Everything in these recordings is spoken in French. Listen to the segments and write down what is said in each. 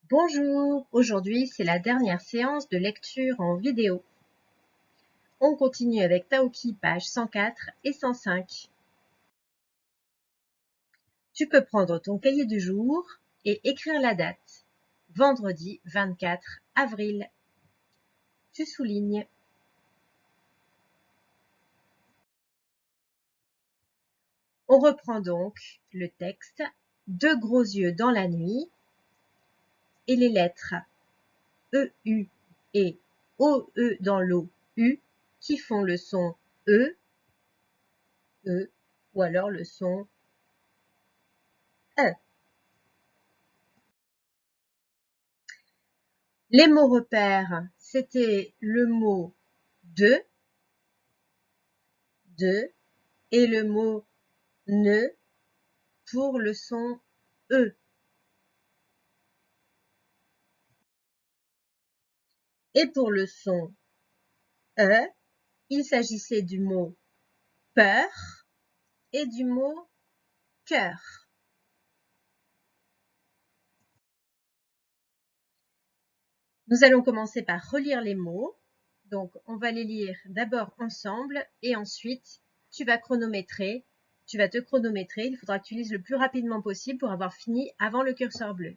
Bonjour, aujourd'hui c'est la dernière séance de lecture en vidéo. On continue avec Taoki, pages 104 et 105. Tu peux prendre ton cahier du jour et écrire la date. Vendredi 24 avril. Tu soulignes. On reprend donc le texte. Deux gros yeux dans la nuit et les lettres EU et OE dans l'eau U qui font le son E, E ou alors le son E. Les mots repères, c'était le mot de et le mot ne pour le son E. Et pour le son E, il s'agissait du mot peur et du mot cœur. Nous allons commencer par relire les mots. Donc, on va les lire d'abord ensemble et ensuite, tu vas te chronométrer. Il faudra que tu lises le plus rapidement possible pour avoir fini avant le curseur bleu.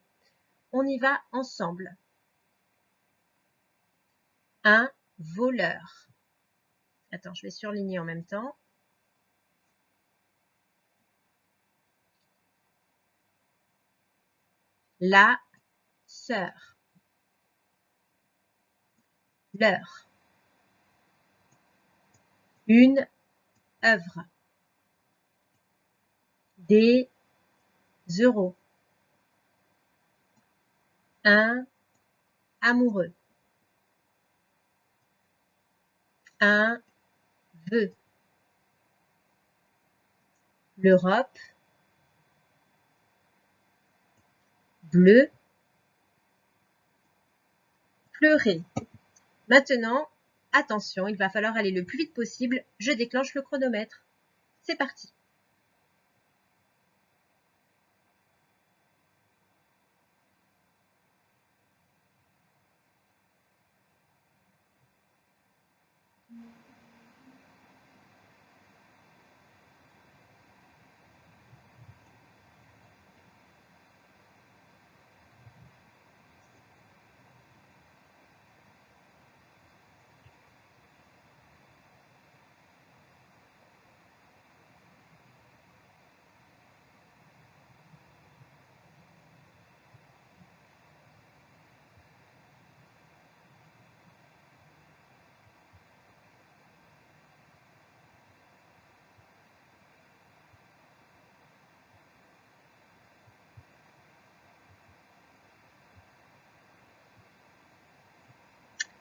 On y va ensemble. Un voleur. Attends, je vais surligner en même temps. La sœur. L'heure. Une œuvre. Des euros. Un amoureux. Un vœu. L'Europe. Bleu. Pleurer. Maintenant, attention, il va falloir aller le plus vite possible. Je déclenche le chronomètre. C'est parti.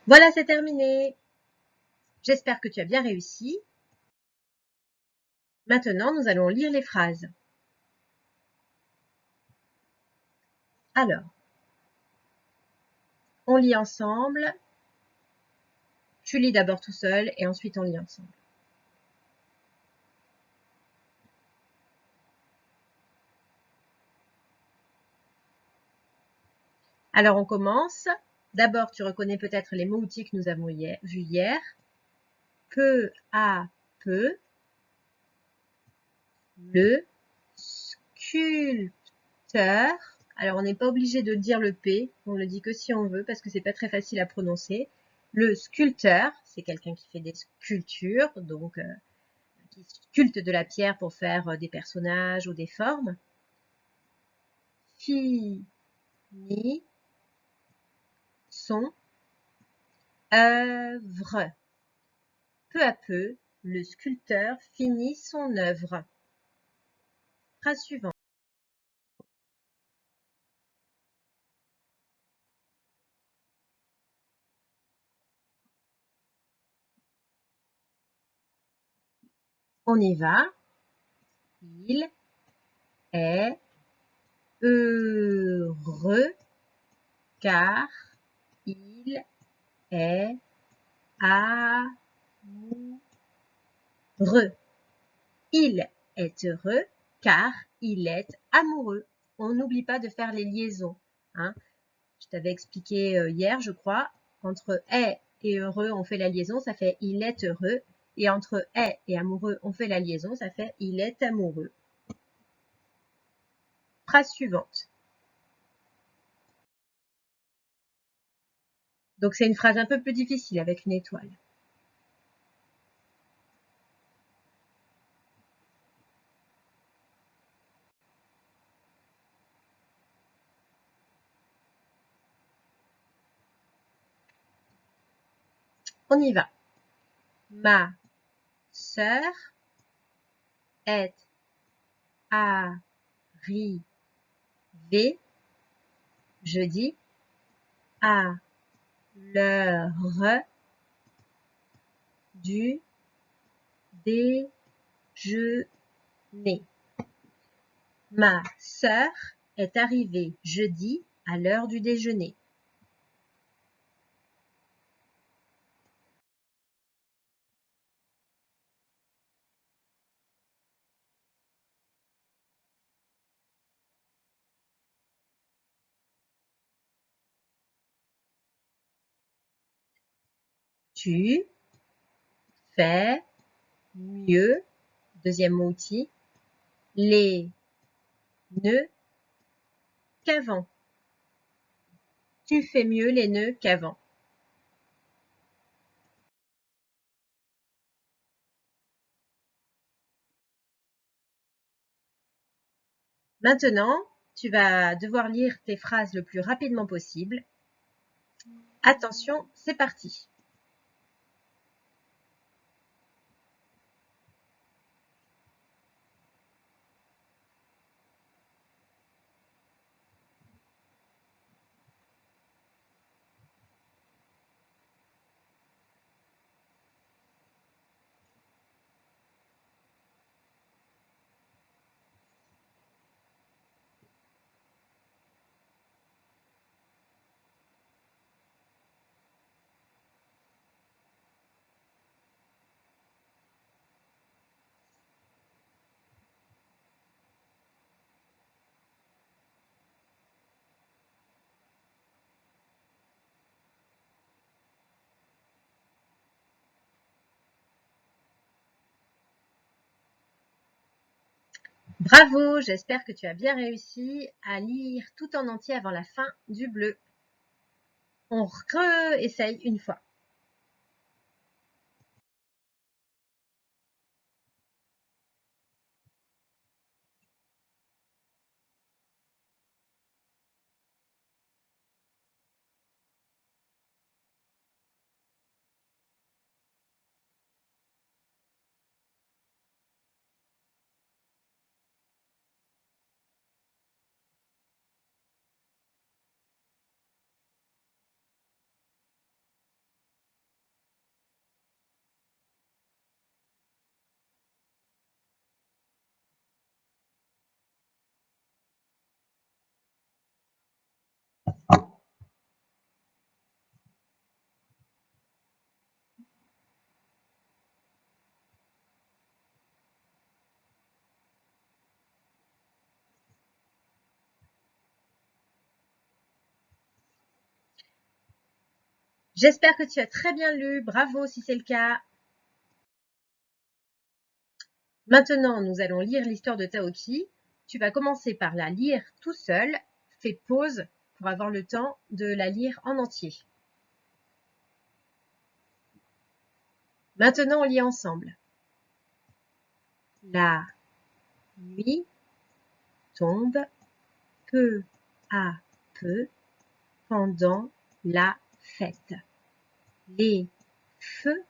Voilà, c'est terminé. J'espère que tu as bien réussi. Maintenant, nous allons lire les phrases. Alors, on lit ensemble. Tu lis d'abord tout seul et ensuite on lit ensemble. Alors, on commence. D'abord, tu reconnais peut-être les mots-outils que nous avons vus hier. Peu à peu, le sculpteur. Alors, on n'est pas obligé de dire le P, on le dit que si on veut, parce que c'est pas très facile à prononcer. Le sculpteur, c'est quelqu'un qui fait des sculptures, donc qui sculpte de la pierre pour faire des personnages ou des formes. Finit son œuvre. Peu à peu, le sculpteur finit son œuvre. Phrase suivante. On y va. Il est heureux car il est amoureux. Il est heureux car il est amoureux. On n'oublie pas de faire les liaisons. Hein. Je t'avais expliqué hier, je crois, entre est et heureux, on fait la liaison, ça fait il est heureux. Et entre est et amoureux, on fait la liaison, ça fait il est amoureux. Phrase suivante. Donc c'est une phrase un peu plus difficile avec une étoile. On y va. Ma sœur est arrivée jeudi à l'heure du déjeuner. Ma sœur est arrivée jeudi à l'heure du déjeuner. Tu fais mieux, deuxième mot outil, les nœuds qu'avant. Tu fais mieux les nœuds qu'avant. Maintenant, tu vas devoir lire tes phrases le plus rapidement possible. Attention, c'est parti. Bravo, j'espère que tu as bien réussi à lire tout en entier avant la fin du bleu. On réessaye une fois. J'espère que tu as très bien lu. Bravo si c'est le cas. Maintenant, nous allons lire l'histoire de Taoki. Tu vas commencer par la lire tout seul. Fais pause pour avoir le temps de la lire en entier. Maintenant, on lit ensemble. La nuit tombe peu à peu pendant la fête. Les feux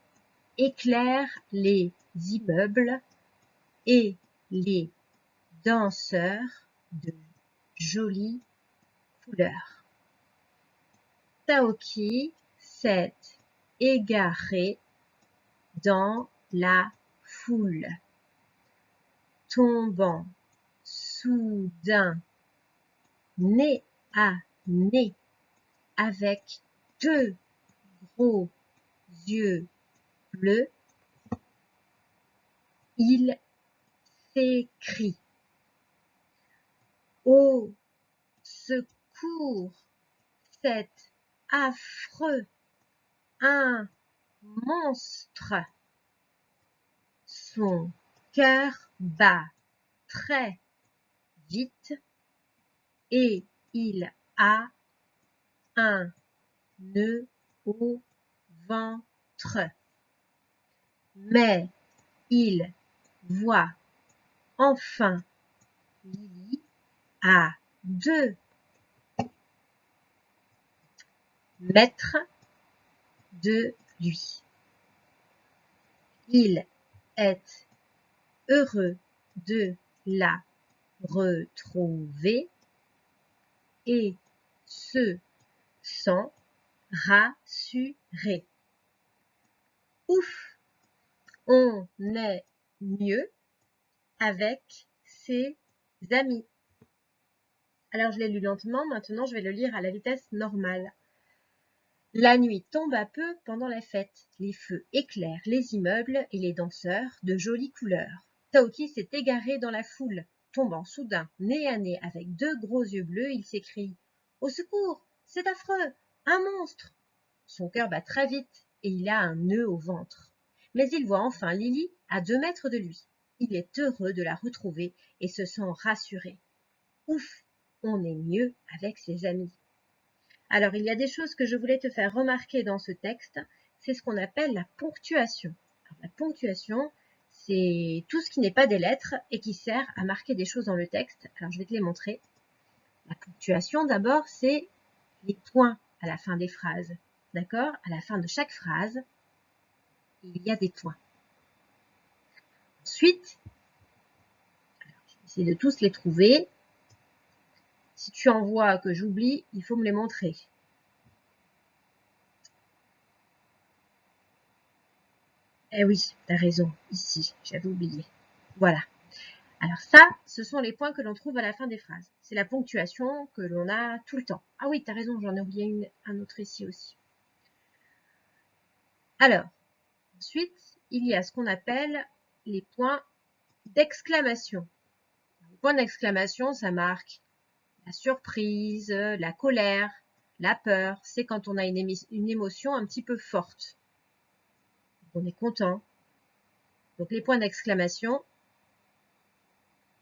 éclairent les immeubles et les danseurs de jolies couleurs. Taoki s'est égaré dans la foule, tombant soudain nez à nez avec deux gros yeux bleus. Il s'écrie: au secours, cet affreux, un monstre. Son cœur bat très vite et il a un nœud au ventre. Mais il voit enfin Lily à 2 mètres de lui. Il est heureux de la retrouver et se sent rassuré. Ouf, on est mieux avec ses amis. Alors je l'ai lu lentement, maintenant je vais le lire à la vitesse normale. La nuit tombe à peu pendant la fête. Les feux éclairent les immeubles et les danseurs de jolies couleurs. Taoki s'est égaré dans la foule. Tombant soudain, nez à nez avec 2 gros yeux bleus, il s'écrie « Au secours! C'est affreux! Un monstre !» Son cœur bat très vite et il a un nœud au ventre. Mais il voit enfin Lily à 2 mètres de lui. Il est heureux de la retrouver et se sent rassuré. Ouf! On est mieux avec ses amis. Alors, il y a des choses que je voulais te faire remarquer dans ce texte, c'est ce qu'on appelle la ponctuation. Alors, la ponctuation, c'est tout ce qui n'est pas des lettres et qui sert à marquer des choses dans le texte. Alors, je vais te les montrer. La ponctuation, d'abord, c'est les points à la fin des phrases. D'accord? À la fin de chaque phrase, il y a des points. Ensuite, alors, je vais essayer de tous les trouver. Si tu en vois que j'oublie, il faut me les montrer. Eh oui, t'as raison, ici, j'avais oublié. Voilà. Alors ça, ce sont les points que l'on trouve à la fin des phrases. C'est la ponctuation que l'on a tout le temps. Ah oui, t'as raison, j'en ai oublié un autre ici aussi. Alors, ensuite, il y a ce qu'on appelle les points d'exclamation. Les points d'exclamation, ça marque la surprise, la colère, la peur. C'est quand on a une émotion un petit peu forte. On est content. Donc les points d'exclamation,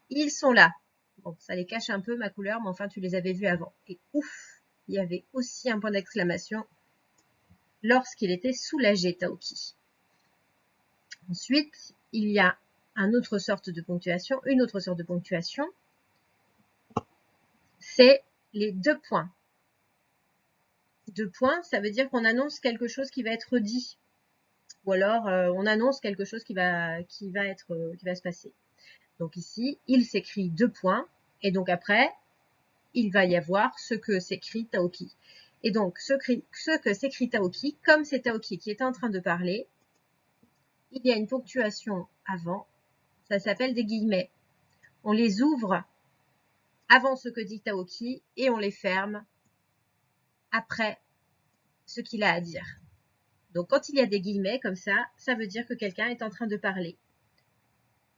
ils sont là. Bon, ça les cache un peu ma couleur, mais enfin tu les avais vus avant. Et ouf, il y avait aussi un point d'exclamation lorsqu'il était soulagé, Taoki. Ensuite, il y a une autre sorte de ponctuation, c'est les 2 points. 2 points, ça veut dire qu'on annonce quelque chose qui va être dit. Ou alors, on annonce quelque chose qui va se passer. Donc ici, il s'écrit 2 points, et donc après, il va y avoir ce que s'écrit Taoki. Et donc, ce que s'écrit Taoki, comme c'est Taoki qui est en train de parler, il y a une ponctuation avant, ça s'appelle des guillemets. On les ouvre avant ce que dit Taoki et on les ferme après ce qu'il a à dire. Donc, quand il y a des guillemets comme ça, ça veut dire que quelqu'un est en train de parler.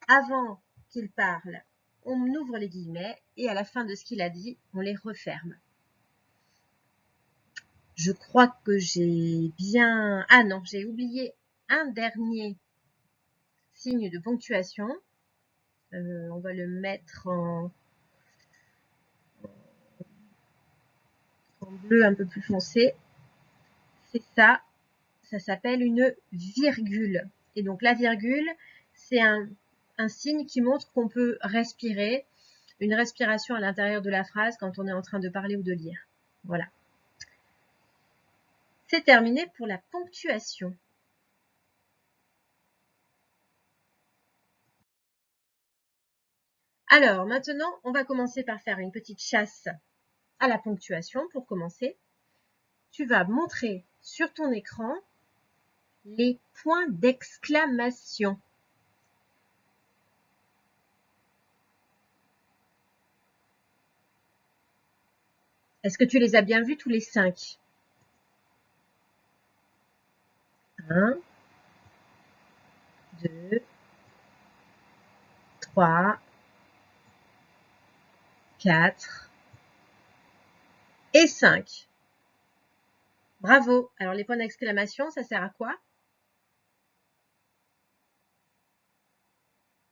Avant qu'il parle, on ouvre les guillemets et à la fin de ce qu'il a dit, on les referme. Je crois que j'ai bien... Ah non, j'ai oublié un dernier signe de ponctuation. On va le mettre en bleu un peu plus foncé. C'est ça. Ça s'appelle une virgule. Et donc la virgule, c'est un signe qui montre qu'on peut respirer, une respiration à l'intérieur de la phrase quand on est en train de parler ou de lire. Voilà. C'est terminé pour la ponctuation. Alors maintenant, on va commencer par faire une petite chasse à la ponctuation pour commencer. Tu vas montrer sur ton écran les points d'exclamation. Est-ce que tu les as bien vus tous les 5? 1, 2, 3, 4 et 5. Bravo. Alors, les points d'exclamation, ça sert à quoi?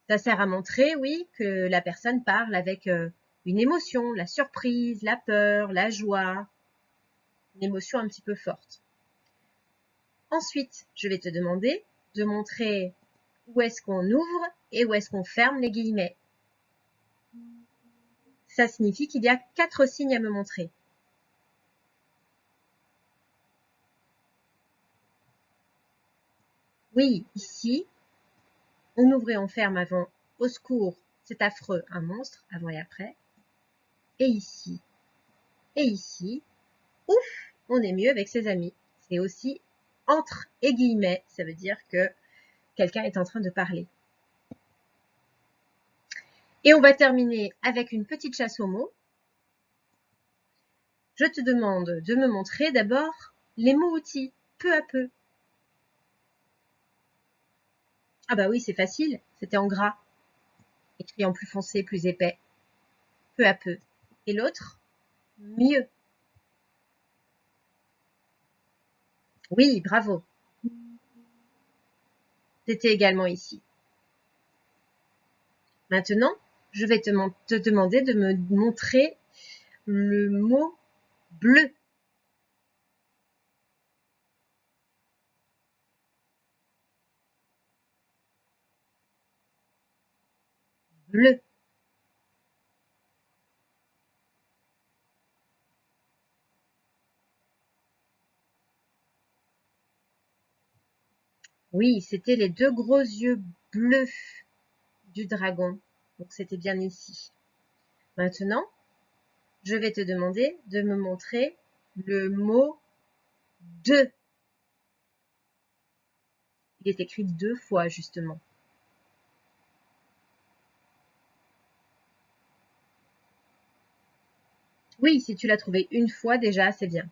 Ça sert à montrer, oui, que la personne parle avec une émotion, la surprise, la peur, la joie, une émotion un petit peu forte. Ensuite, je vais te demander de montrer où est-ce qu'on ouvre et où est-ce qu'on ferme les guillemets. Ça signifie qu'il y a 4 signes à me montrer. Oui, ici, on ouvre et on ferme avant « Au secours, c'est affreux, un monstre » avant et après. Et ici, ouf, on est mieux avec ses amis. C'est aussi entre et guillemets, ça veut dire que quelqu'un est en train de parler. Et on va terminer avec une petite chasse aux mots. Je te demande de me montrer d'abord les mots-outils, peu à peu. Ah bah oui, c'est facile, c'était en gras, écrit en plus foncé, plus épais, peu à peu. Et l'autre, mieux. Oui, bravo. C'était également ici. Maintenant, je vais te demander de me montrer le mot bleu. Bleu. Oui, c'était les 2 gros yeux bleus du dragon. Donc c'était bien ici. Maintenant, je vais te demander de me montrer le mot de. Il est écrit 2 fois justement. Oui, si tu l'as trouvé une fois déjà, c'est bien.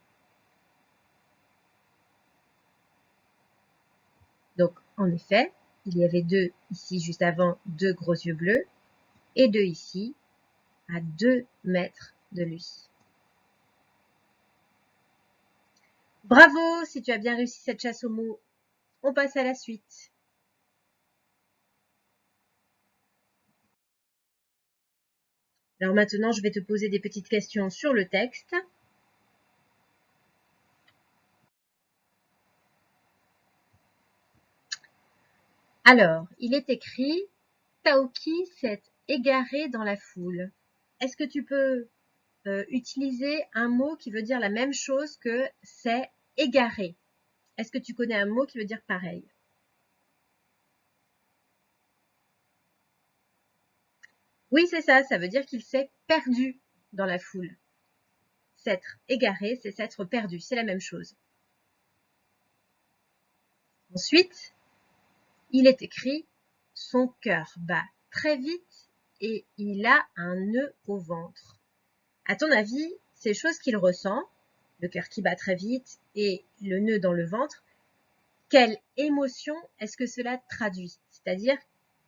Donc, en effet, il y avait 2 ici juste avant, 2 gros yeux bleus, et 2 ici, à 2 mètres de lui. Bravo, si tu as bien réussi cette chasse aux mots. On passe à la suite. Alors maintenant, je vais te poser des petites questions sur le texte. Alors, il est écrit « Taoki s'est égaré dans la foule ». Est-ce que tu peux utiliser un mot qui veut dire la même chose que « s'est égaré ». Est-ce que tu connais un mot qui veut dire pareil? Oui, c'est ça, ça veut dire qu'il s'est perdu dans la foule. S'être égaré, c'est s'être perdu, c'est la même chose. Ensuite, il est écrit « Son cœur bat très vite et il a un nœud au ventre ». À ton avis, ces choses qu'il ressent, le cœur qui bat très vite et le nœud dans le ventre, quelle émotion est-ce que cela traduit? C'est-à-dire,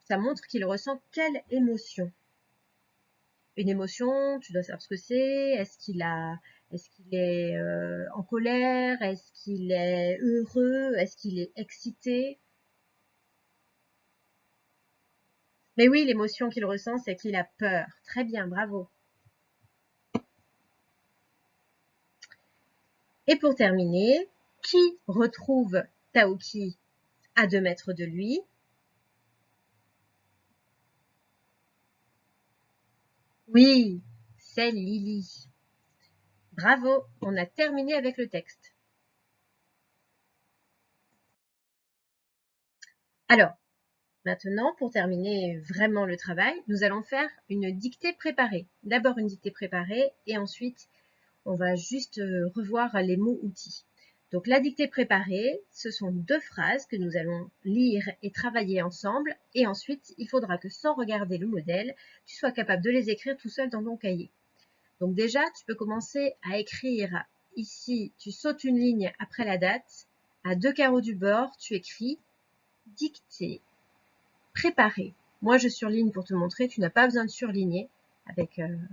ça montre qu'il ressent quelle émotion? Une émotion, tu dois savoir ce que c'est. Est-ce qu'il est en colère? Est-ce qu'il est heureux? Est-ce qu'il est excité? Mais oui, l'émotion qu'il ressent, c'est qu'il a peur. Très bien, bravo. Et pour terminer, qui retrouve Taoki à 2 mètres de lui? Oui, c'est Lily. Bravo, on a terminé avec le texte. Alors, maintenant, pour terminer vraiment le travail, nous allons faire une dictée préparée. D'abord une dictée préparée et ensuite, on va juste revoir les mots outils. Donc la dictée préparée, ce sont 2 phrases que nous allons lire et travailler ensemble. Et ensuite, il faudra que sans regarder le modèle, tu sois capable de les écrire tout seul dans ton cahier. Donc déjà, tu peux commencer à écrire ici, tu sautes une ligne après la date. À 2 carreaux du bord, tu écris dictée préparée. Moi, je surligne pour te montrer, tu n'as pas besoin de surligner avec une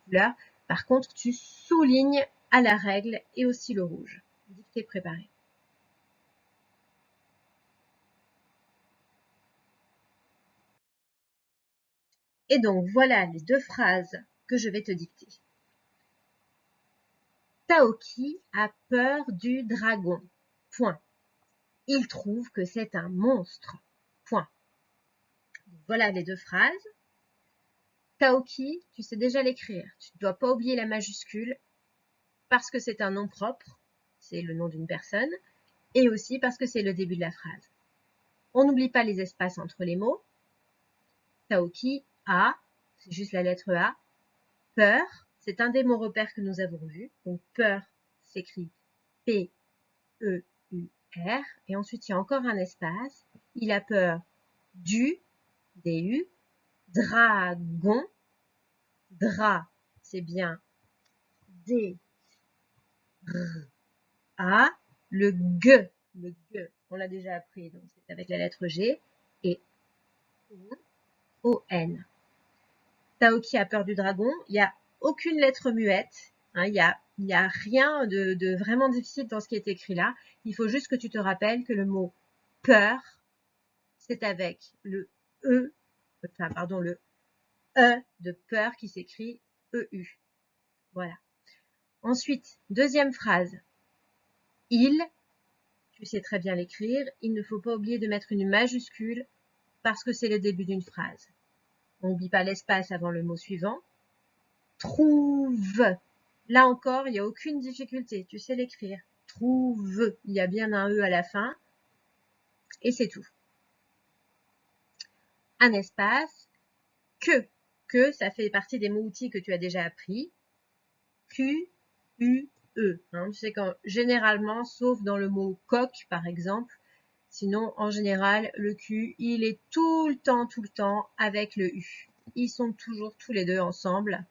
couleur. Par contre, tu soulignes à la règle et aussi le rouge. Dictée t'es préparé. Et donc, voilà les 2 phrases que je vais te dicter. Taoki a peur du dragon. Point. Il trouve que c'est un monstre. Point. Voilà les 2 phrases. Taoki, tu sais déjà l'écrire. Tu ne dois pas oublier la majuscule parce que c'est un nom propre, c'est le nom d'une personne, et aussi parce que c'est le début de la phrase. On n'oublie pas les espaces entre les mots. Taoki a, c'est juste la lettre A. Peur, c'est un des mots repères que nous avons vus. Donc peur s'écrit P-E-U-R. Et ensuite, il y a encore un espace. Il a peur du, D-U, dragon. Dra, c'est bien D, R, A. Le G, on l'a déjà appris, donc c'est avec la lettre G. Et O-N. Taoki a peur du dragon. Il n'y a aucune lettre muette. Hein, il y a rien de vraiment difficile dans ce qui est écrit là. Il faut juste que tu te rappelles que le mot peur, c'est avec le E, enfin pardon, le E de peur qui s'écrit EU. Voilà. Ensuite, deuxième phrase. Il, tu sais très bien l'écrire, il ne faut pas oublier de mettre une majuscule parce que c'est le début d'une phrase. On n'oublie pas l'espace avant le mot suivant. Trouve. Là encore, il n'y a aucune difficulté. Tu sais l'écrire. Trouve. Il y a bien un E à la fin. Et c'est tout. Un espace. Que. Que, ça fait partie des mots-outils que tu as déjà appris. Q, U, E. Hein, tu sais quand, généralement, sauf dans le mot coq, par exemple. Sinon, en général, le Q, il est tout le temps avec le U. Ils sont toujours tous les deux ensemble.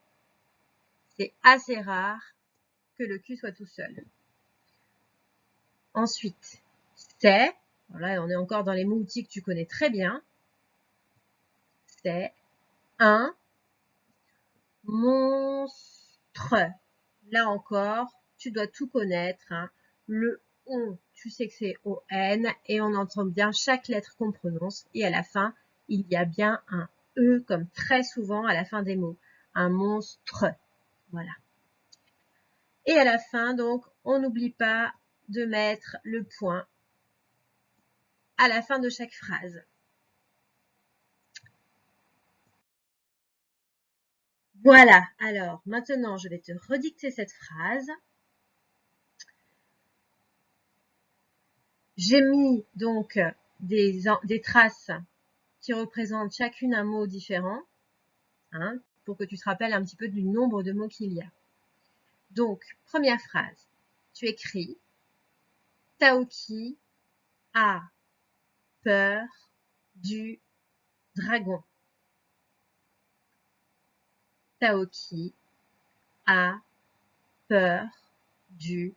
C'est assez rare que le Q soit tout seul. Ensuite, c'est, là on est encore dans les mots outils que tu connais très bien, c'est un monstre. Là encore, tu dois tout connaître. Hein. Le on, tu sais que c'est O-N et on entend bien chaque lettre qu'on prononce. Et à la fin, il y a bien un E comme très souvent à la fin des mots. Un monstre. Voilà. Et à la fin, donc, on n'oublie pas de mettre le point à la fin de chaque phrase. Voilà, alors maintenant je vais te redicter cette phrase. J'ai mis donc des traces qui représentent chacune un mot différent, hein, pour que tu te rappelles un petit peu du nombre de mots qu'il y a. Donc, première phrase, tu écris Taoki a peur du dragon. Taoki a peur du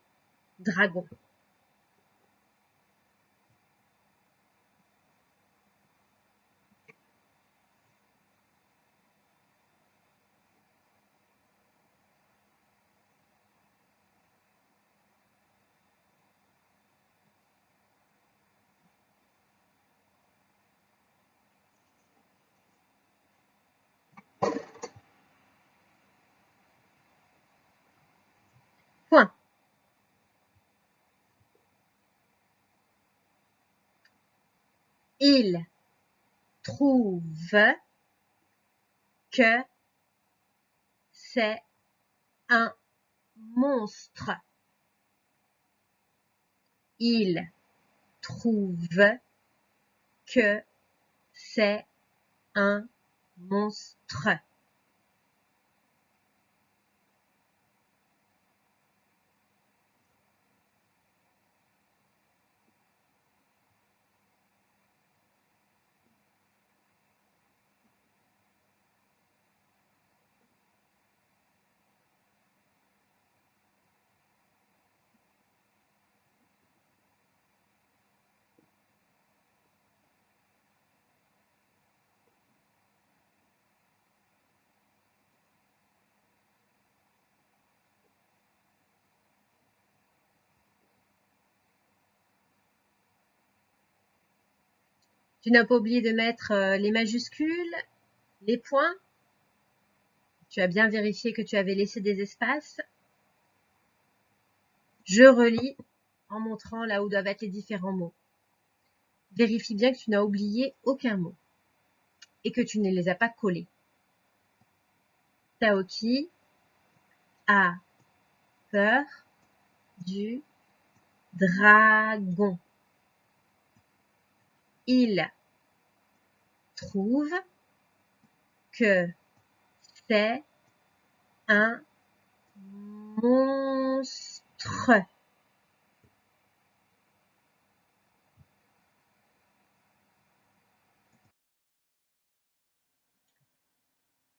dragon. Point. Il trouve que c'est un monstre. Il trouve que c'est un monstre. Tu n'as pas oublié de mettre les majuscules, les points. Tu as bien vérifié que tu avais laissé des espaces. Je relis en montrant là où doivent être les différents mots. Vérifie bien que tu n'as oublié aucun mot et que tu ne les as pas collés. Taoki a peur du dragon. Il trouve que c'est un monstre.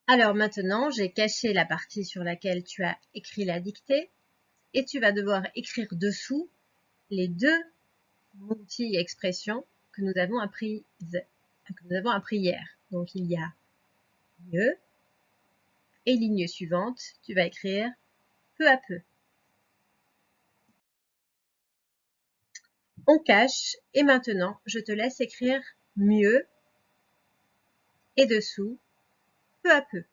Alors maintenant, j'ai caché la partie sur laquelle tu as écrit la dictée et tu vas devoir écrire dessous les deux multi-expressions que nous avons appris hier. Donc il y a mieux et ligne suivante, tu vas écrire peu à peu. On cache et maintenant je te laisse écrire mieux et dessous peu à peu.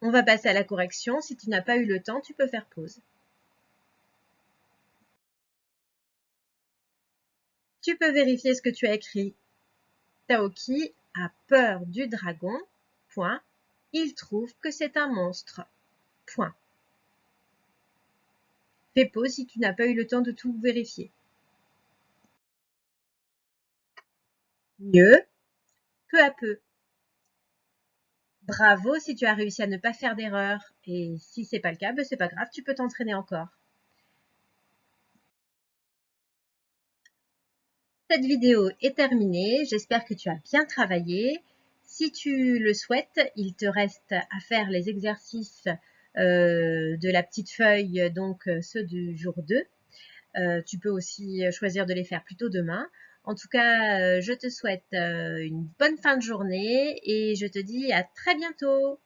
On va passer à la correction. Si tu n'as pas eu le temps, tu peux faire pause. Tu peux vérifier ce que tu as écrit. Taoki a peur du dragon. Point. Il trouve que c'est un monstre. Point. Fais pause si tu n'as pas eu le temps de tout vérifier. Mieux, peu à peu. Bravo si tu as réussi à ne pas faire d'erreur. Et si c'est pas le cas, ben c'est pas grave, tu peux t'entraîner encore. Cette vidéo est terminée. J'espère que tu as bien travaillé. Si tu le souhaites, il te reste à faire les exercices de la petite feuille, donc ceux du jour 2. Tu peux aussi choisir de les faire plus tôt demain. En tout cas, je te souhaite une bonne fin de journée et je te dis à très bientôt.